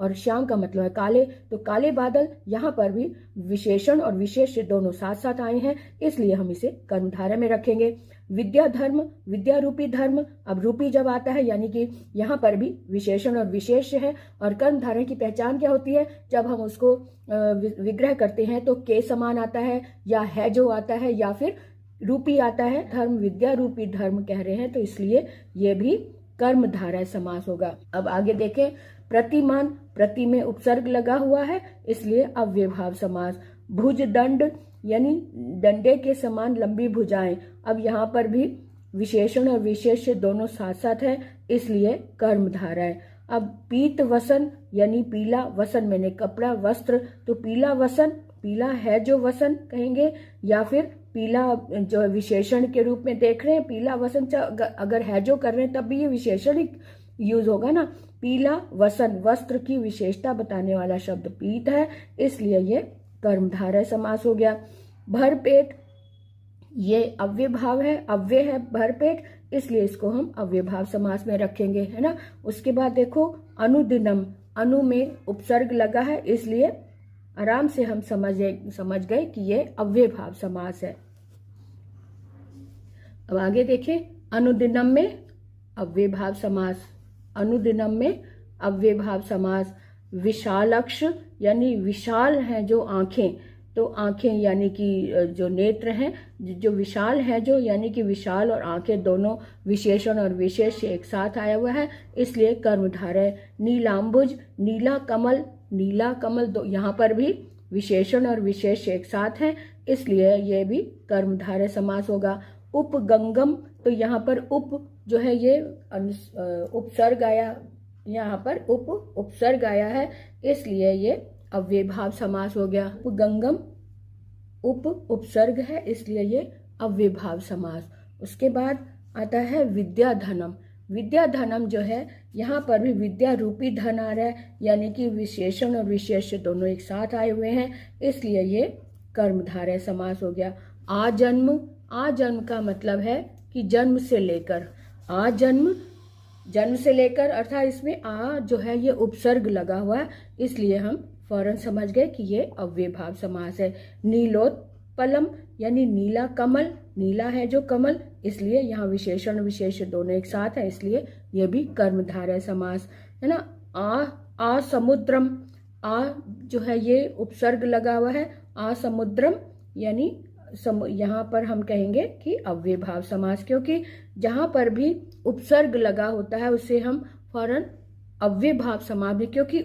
और श्याम का मतलब है काले, तो काले बादल, यहाँ पर भी विशेषण और विशेष्य दोनों साथ साथ आए हैं, इसलिए हम इसे कर्मधारय में रखेंगे। विद्या धर्म, विद्या रूपी धर्म, अब रूपी जब आता है यानी कि यहाँ पर भी विशेषण और विशेष्य है। और कर्मधारय की पहचान क्या होती है, जब हम उसको विग्रह करते हैं तो के समान आता है, या है जो आता है, या फिर रूपी आता है। धर्म विद्या रूपी धर्म कह रहे हैं, तो इसलिए ये भी कर्मधारय समास होगा। अब आगे देखें, प्रतिमान, प्रति में उपसर्ग लगा हुआ है, इसलिए अव्ययभाव समास। भुज दंड यानी डंडे के समान लंबी भुजाएं, अब यहाँ पर भी विशेषण और विशेष्य दोनों साथ साथ है, इसलिए कर्मधारय। अब पीत वसन यानी पीला, वसन मैंने कपड़ा, वस्त्र, तो पीला वसन, पीला है जो वसन कहेंगे, या फिर पीला जो विशेषण के रूप में देख रहे हैं, पीला वसन अगर है जो कर रहे हैं तब भी ये विशेषण ही यूज होगा ना। पीला वसन, वस्त्र की विशेषता बताने वाला शब्द पीत है, इसलिए ये कर्मधारय समास हो गया। भरपेट, ये अव्ययभाव है, अव्यय है भरपेट, इसलिए इसको हम अव्ययभाव समास में रखेंगे, है ना। उसके बाद देखो अनुदिनम, अनु में उपसर्ग लगा है, इसलिए आराम से हम समझ गए कि ये अव्ययभाव समास है। अब आगे देखें, अनुदिनम में अव्ययभाव समास, अनुदिनम में अव्ययभाव समास। विशालक्ष यानी विशाल हैं जो आंखें, तो आंखें यानी कि जो नेत्र हैं, जो विशाल है जो, यानी कि विशाल और आंखें दोनों विशेषण और विशेष्य एक साथ आया हुआ है, इसलिए कर्मधारय। नीलांबुज, नीला कमल, नीला कमल, दो यहाँ पर भी विशेषण और विशेष्य एक साथ हैं, इसलिए ये भी कर्मधारय समास होगा। उपगंगम, तो यहाँ पर उप जो है ये उपसर्ग आया, यहाँ पर उपसर्ग आया है, इसलिए ये अव्ययभाव समास हो गया। उपगंगम उपसर्ग है, इसलिए ये अव्ययभाव समास। उसके बाद आता है विद्याधनम। विद्याधनम जो है, यहाँ पर भी विद्या रूपी धन आ रहा है, यानी कि विशेषण और विशेष्य दोनों एक साथ आए हुए हैं, इसलिए ये कर्मधारय समास हो गया। आजन्म, आजन्म का मतलब है कि जन्म से लेकर, आजन्म जन्म से लेकर, अर्थात इसमें आ जो है ये उपसर्ग लगा हुआ है, इसलिए हम फौरन समझ गए कि ये अव्ययभाव समास है। नीलोत्पलम यानी नीला कमल, नीला है जो कमल, इसलिए यहाँ विशेषण विशेष्य दोनों एक साथ है, इसलिए ये भी कर्मधारय समास है ना। आ समुद्रम, आ जो है ये उपसर्ग लगा हुआ है, आ समुद्रम यानी यहाँ पर हम कहेंगे कि अव्ययभाव समास, क्योंकि जहाँ पर भी उपसर्ग लगा होता है उसे हम फौरन अव्ययभाव समास, क्योंकि